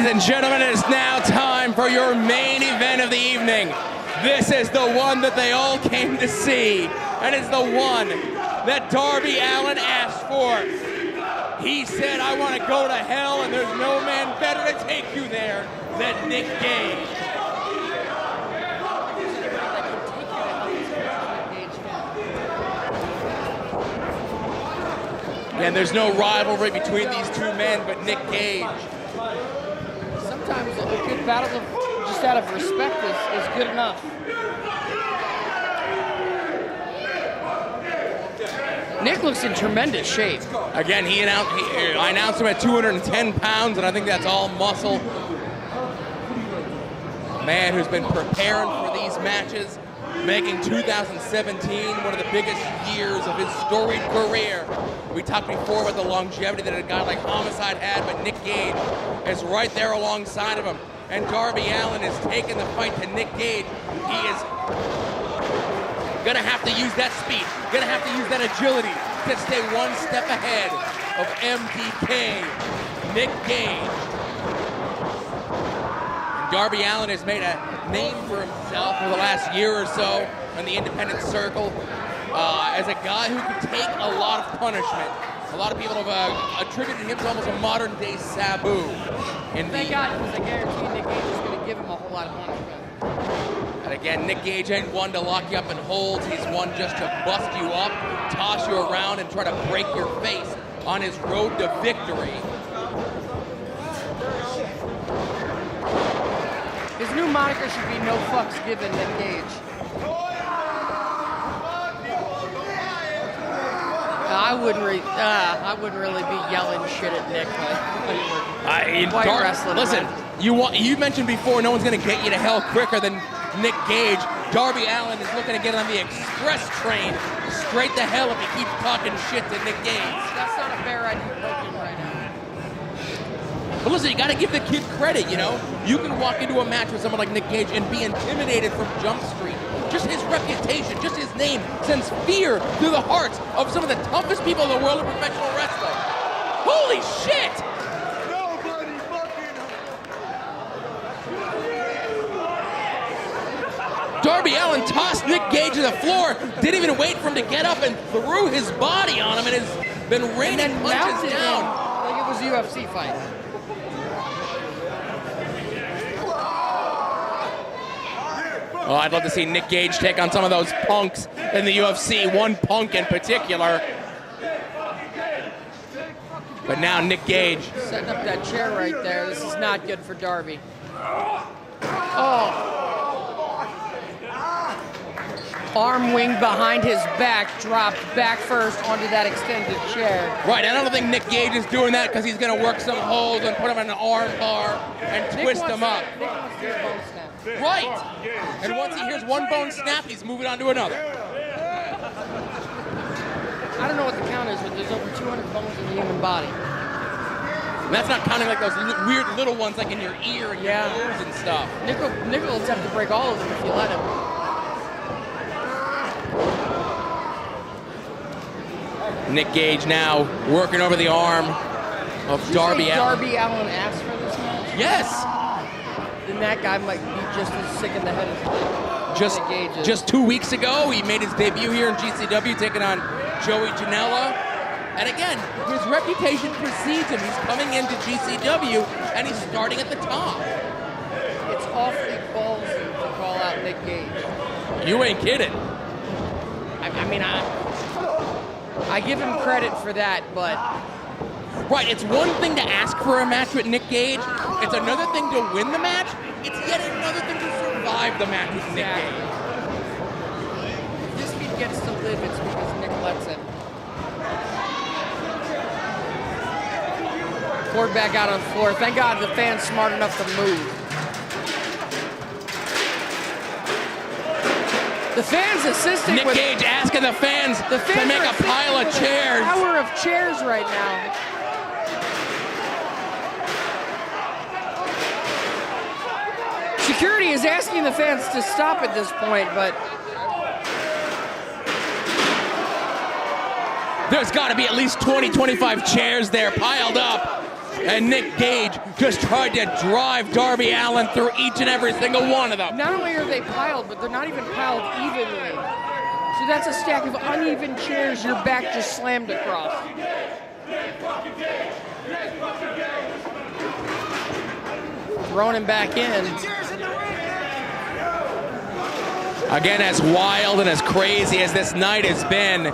and gentlemen, it is now time for your main event of the evening. This is the one that they all came to see, and it's the one that Darby Allin asked for. He said, I want to go to hell, and there's no man better to take you there than Nick Gage. And there's no rivalry between these two men but Nick Gage. Sometimes a good battle just out of respect is good enough. Nick looks in tremendous shape. Again, I announced him at 210 pounds, and I think that's all muscle. A man who's been preparing for these matches, making 2017 one of the biggest years of his storied career. We talked before about the longevity that a guy like Homicide had, but Nick Gage is right there alongside of him. And Darby Allin is taking the fight to Nick Gage. He is gonna have to use that speed, gonna have to use that agility to stay one step ahead of MDK, Nick Gage. And Darby Allin has made a name for himself for the last year or so in the independent circle as a guy who can take a lot of punishment. A lot of people have attributed him to almost a modern-day Sabu. Thank God, because I guarantee Nick Gage is going to give him a whole lot of punishment. And again, Nick Gage ain't one to lock you up in holds. He's one just to bust you up, toss you around, and try to break your face on his road to victory. His new moniker should be No Fucks Given, Nick Gage. I wouldn't really be yelling shit at Nick. Listen, you mentioned before no one's going to get you to hell quicker than Nick Gage. Darby Allin is looking to get on the express train straight to hell if he keeps talking shit to Nick Gage. That's not a fair idea right now. But listen, you got to give the kid credit, you know? You can walk into a match with someone like Nick Gage and be intimidated from Jump Street. Just his reputation, just his name sends fear through the hearts of some of the toughest people in the world of professional wrestling. Holy shit! Nobody fucking... Darby Allin tossed Nick Gage to the floor, didn't even wait for him to get up and threw his body on him and has been raining punches down. Like it was a UFC fight. Oh, I'd love to see Nick Gage take on some of those punks in the UFC, one punk in particular. But now Nick Gage. Setting up that chair right there. This is not good for Darby. Oh. Arm wing behind his back, dropped back first onto that extended chair. Right, I don't think Nick Gage is doing that because he's going to work some holds and put him in an arm bar and twist him up. Nick wants to do a bone snap. Right! And once he hears one bone snap, he's moving on to another. I don't know what the count is, but there's over 200 bones in the human body. And that's not counting like those weird little ones like in your ear and your nose and stuff. Nick will attempt to break all of them if you let him. Nick Gage now working over the arm of Darby Allin. Darby Allin asked for this match? Yes! Then that guy might be just as sick in the head as Nick Gage is. Just 2 weeks ago, he made his debut here in GCW, taking on Joey Janela. And again, his reputation precedes him. He's coming into GCW, and he's starting at the top. It's awfully ballsy to call out Nick Gage. You ain't kidding. I give him credit for that, but... Right, it's one thing to ask for a match with Nick Gage. It's another thing to win the match. It's yet another thing to survive the match with Nick Gage. If this kid gets to live, it's because Nick lets him. Poured back out on the floor. Thank God the fan's smart enough to move. The fans assisting Nick Gage asking the fans to make a pile of chairs. Power of chairs right now. Security is asking the fans to stop at this point, but there's got to be at least 20, 25 chairs there piled up. And Nick Gage just tried to drive Darby Allin through each and every single one of them. Not only are they piled, but they're not even piled evenly. So that's a stack of uneven chairs your back just slammed across. Throwing him back in. Again, as wild and as crazy as this night has been,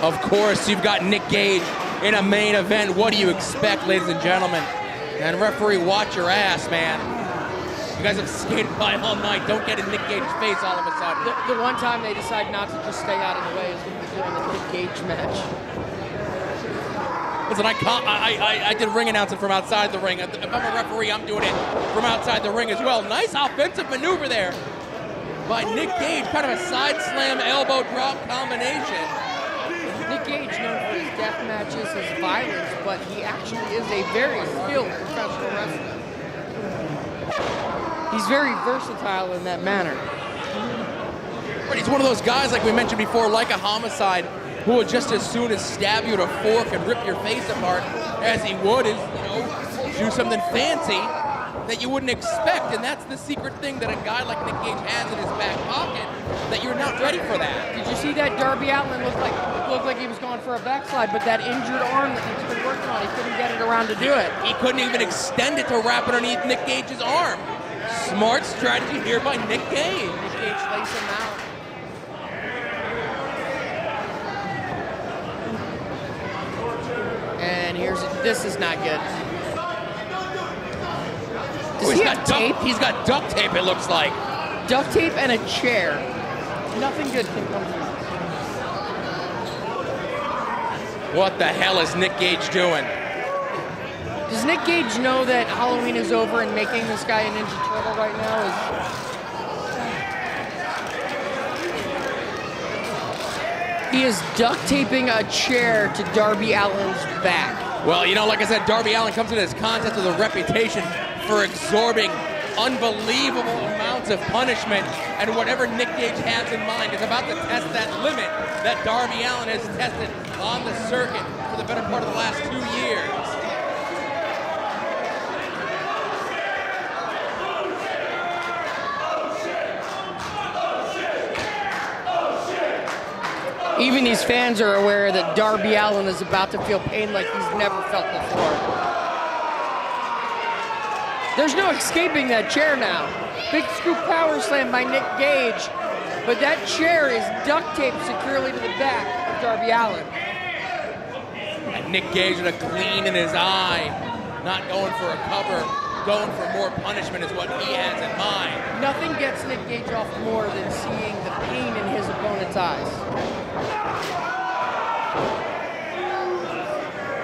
of course, you've got Nick Gage in a main event. What do you expect, ladies and gentlemen? And referee, watch your ass, man. You guys have skated by all night. Don't get in Nick Gage's face all of a sudden. The one time they decide not to just stay out of the way is when they're doing the Nick Gage match. Listen, I did ring announcing from outside the ring. If I'm a referee, I'm doing it from outside the ring as well. Nice offensive maneuver there by Nick Gage, kind of a side slam elbow drop combination. Nick Gage, known for his death matches, his violence, but he actually is a very skilled professional wrestler. He's very versatile in that manner. But he's one of those guys, like we mentioned before, like a Homicide, who would just as soon as stab you with a fork and rip your face apart as he would is, do something fancy that you wouldn't expect. And that's the secret thing that a guy like Nick Gage has in his back pocket, that you're not ready for that. Did you see that Darby Allin looked like he was going for a backslide, but that injured arm that he's been working on, he couldn't get it around to do it. He couldn't even extend it to wrap underneath Nick Gage's arm. Smart strategy here by Nick Gage. Nick Gage lays him out. And this is not good. Does he have tape? He's got duct tape, it looks like. Duct tape and a chair. Nothing good can come from this. What the hell is Nick Gage doing? Does Nick Gage know that Halloween is over and making this guy a Ninja Turtle right now is... He is duct taping a chair to Darby Allin's back. Well, like I said, Darby Allin comes into this contest with a reputation for absorbing unbelievable amounts of punishment, and whatever Nick Gage has in mind is about to test that limit that Darby Allin has tested on the circuit for the better part of the last 2 years. Even these fans are aware that Darby Allin is about to feel pain like he's never felt before. There's no escaping that chair now. Big scoop power slam by Nick Gage, but that chair is duct taped securely to the back of Darby Allin. And Nick Gage with a gleam in his eye, not going for a cover, going for more punishment is what he has in mind. Nothing gets Nick Gage off more than seeing the pain in his opponent's eyes.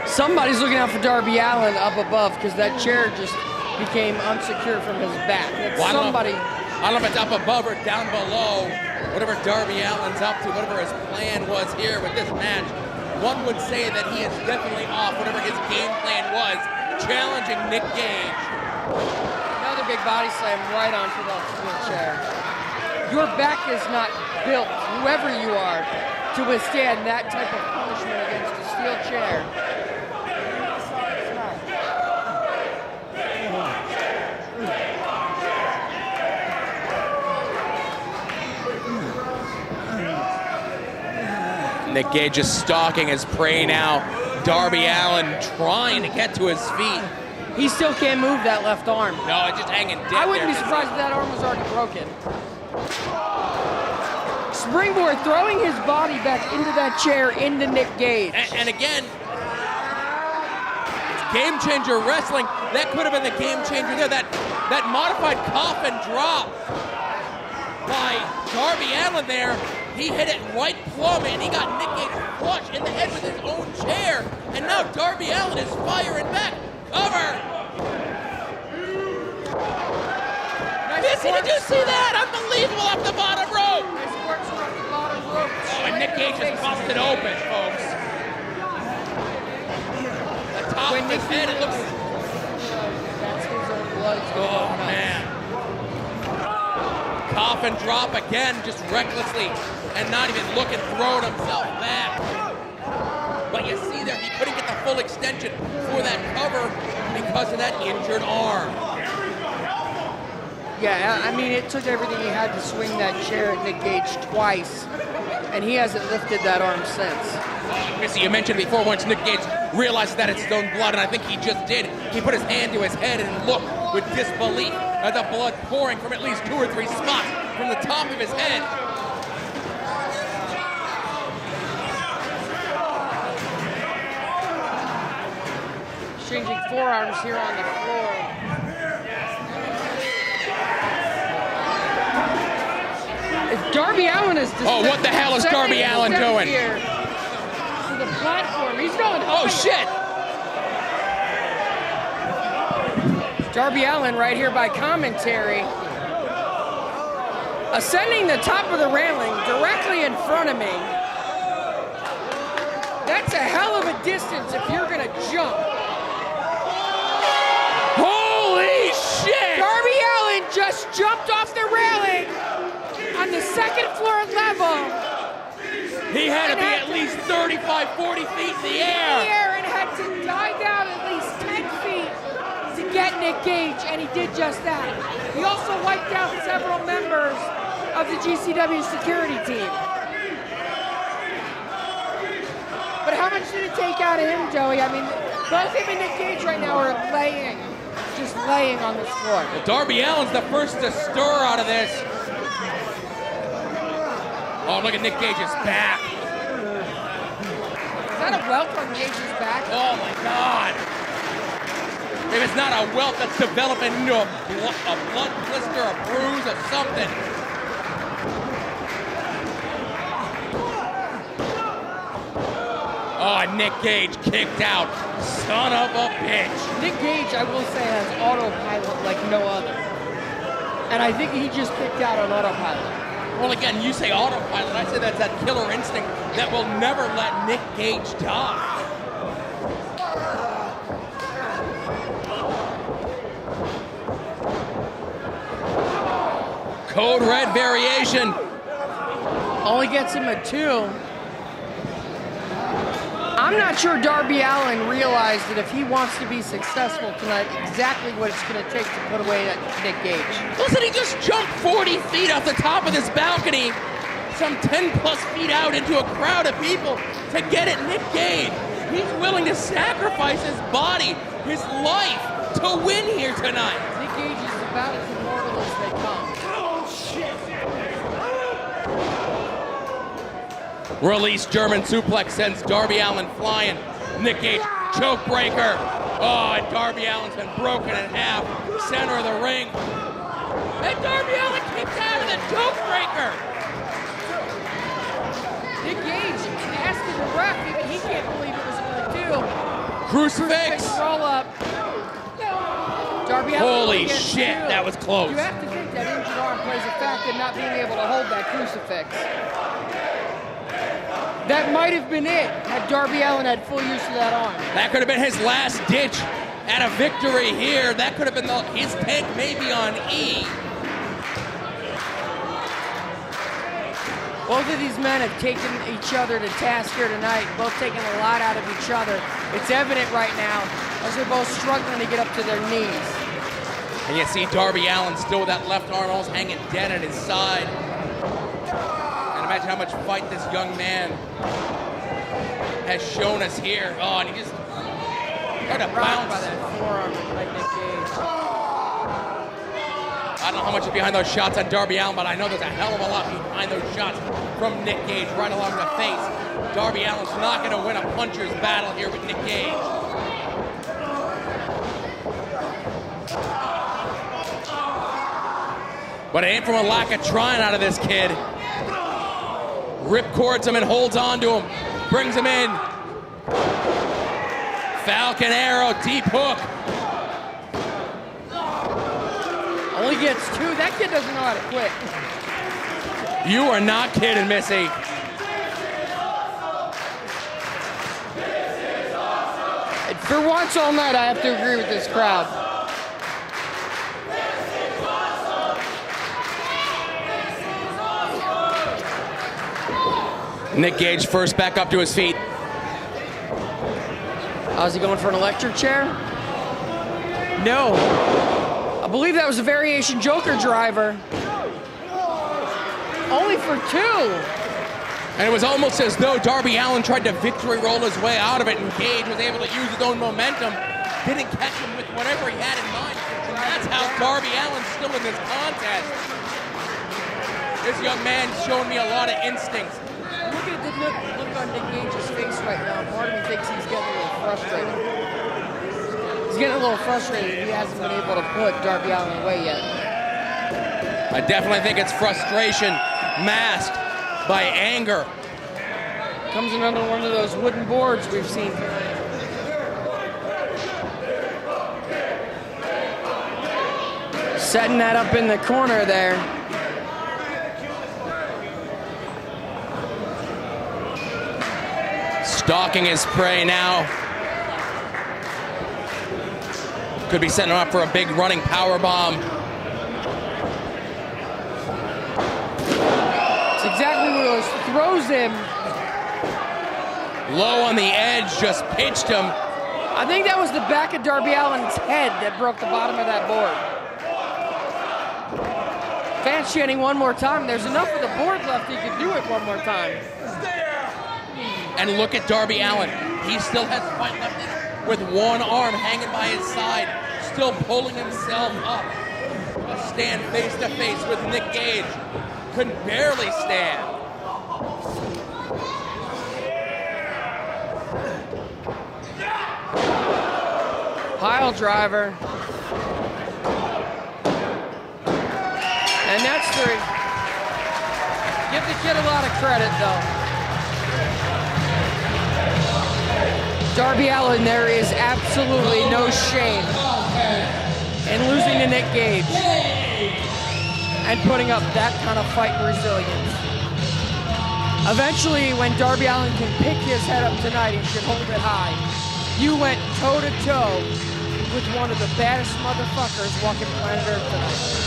Somebody's looking out for Darby Allin up above because that chair just became unsecure from his back. Well, I don't know if it's up above or down below. Whatever Darby Allin's up to, whatever his plan was here with this match, one would say that he is definitely off whatever his game plan was, challenging Nick Gage. Another big body slam right onto that steel chair. Your back is not built, whoever you are, to withstand that type of punishment against a steel chair. Nick Gage is stalking his prey now. Darby Allin trying to get to his feet. He still can't move that left arm. No, it's just hanging dead. I wouldn't be surprised if that arm was already broken. Springboard throwing his body back into that chair into Nick Gage. And again, it's game changer wrestling. That could have been the game changer there. That modified coffin drop by Darby Allin there. He hit it right plumb, and he got Nick Gage flush in the head with his own chair. And now Darby Allin is firing back. Cover! Missy, did you see that? Unbelievable off the bottom rope! Nice work from the bottom rope. Oh, and Nick Gage is busted open, folks. The top of his head, it looks... That's his own blood. Oh, man. Coffin drop again, just recklessly, and not even looking, throwing himself back. but you see there he couldn't get the full extension for that cover because of that injured arm. Yeah, I mean, it took everything he had to swing that chair at Nick Gage twice, and he hasn't lifted that arm since. Missy, you mentioned before once Nick Gage realized that it's his own blood, and I think he just did. He put his hand to his head and looked with disbelief at the blood pouring from at least 2 or 3 spots from the top of his head. Changing forearms here on the floor. Darby Allin is Oh, what the hell is Darby Allin doing? Here to the platform. He's going. Oh, shit! Darby Allin right here by commentary. Ascending the top of the railing directly in front of me. That's a hell of a distance if you're gonna jump. Holy shit! Darby Allin just jumped off the railing on the second floor level. He had to be at least 35, 40 feet in the air. And had to dive down at least 10 feet to get Nick Gage, and he did just that. He also wiped out several members of the GCW security team. But how much did it take out of him, Joey? I mean, both him and Nick Gage right now are just laying on this floor. Well, Darby Allin's the first to stir out of this. Oh, look at Nick Gage's back. Is that a welt on Gage's back? Oh, my God. If it's not a welt that's developing into a blood blister, a bruise, or something. Oh, Nick Gage kicked out. Son of a bitch. Nick Gage, I will say, has autopilot like no other. And I think he just kicked out on autopilot. Well, again, you say autopilot. I say that's that killer instinct that will never let Nick Gage die. Code Red variation. Only gets him a 2. I'm not sure Darby Allin realized that if he wants to be successful tonight, exactly what it's going to take to put away that Nick Gage. Listen, he just jumped 40 feet off the top of this balcony, some 10 plus feet out into a crowd of people to get at Nick Gage. He's willing to sacrifice his body, his life, to win here tonight. Nick Gage is about as immortal as they come. Release German suplex sends Darby Allin flying. Nick Gage choke breaker. Oh, and Darby Allin's been broken in half. Center of the ring. And Darby Allin kicks out of the choke breaker. Nick Gage asking the ref, even he can't believe it was going to do. Crucifix. Roll up. Darby Allin. Holy shit, that was close. You have to think that injured arm plays a factor in not being able to hold that crucifix. That might have been it had Darby Allin had full use of that arm. That could have been his last ditch at a victory here. That could have been his tank maybe on E. Both of these men have taken each other to task here tonight, both taking a lot out of each other. It's evident right now as they're both struggling to get up to their knees. And you see Darby Allin still with that left arm almost hanging dead at his side. Imagine how much fight this young man has shown us here. Oh, and he just tried to bounce. By that forearm like Nick Gage. I don't know how much is behind those shots on Darby Allin, but I know there's a hell of a lot behind those shots from Nick Gage right along the face. Darby Allin's not going to win a puncher's battle here with Nick Gage. But it ain't from a lack of trying out of this kid. Ripcords him and holds on to him. Brings him in. Falcon arrow, deep hook. Only gets 2. That kid doesn't know how to quit. You are not kidding, Missy. For once all night, I have to agree with this crowd. Nick Gage first back up to his feet. Is he going for an electric chair? No. I believe that was a variation Joker driver. Only for 2. And it was almost as though Darby Allin tried to victory roll his way out of it, and Gage was able to use his own momentum, didn't catch him with whatever he had in mind. And that's how Darby Allin's still in this contest. This young man's showing me a lot of instincts. Look at the look on Nick Gage's face right now. Part of me thinks he's getting a little frustrated. He's getting a little frustrated. He hasn't been able to put Darby Allin away yet. I definitely think it's frustration masked by anger. Comes in under one of those wooden boards we've seen. Setting that up in the corner there. Stalking his prey now. Could be setting him up for a big running power bomb. It's exactly what it was. Throws him. Low on the edge, just pitched him. I think that was the back of Darby Allin's head that broke the bottom of that board. Fans chanting one more time. There's enough of the board left, he could do it one more time. And look at Darby Allin. He still has fight left in him with one arm hanging by his side, still pulling himself up. A stand face to face with Nick Gage. Could barely stand. Pile driver. And that's 3. Give the kid a lot of credit, though. Darby Allin, there is absolutely no shame in losing to Nick Gage and putting up that kind of fight resilience. Eventually, when Darby Allin can pick his head up tonight, he should hold it high. You went toe-to-toe with one of the baddest motherfuckers walking planet Earth tonight.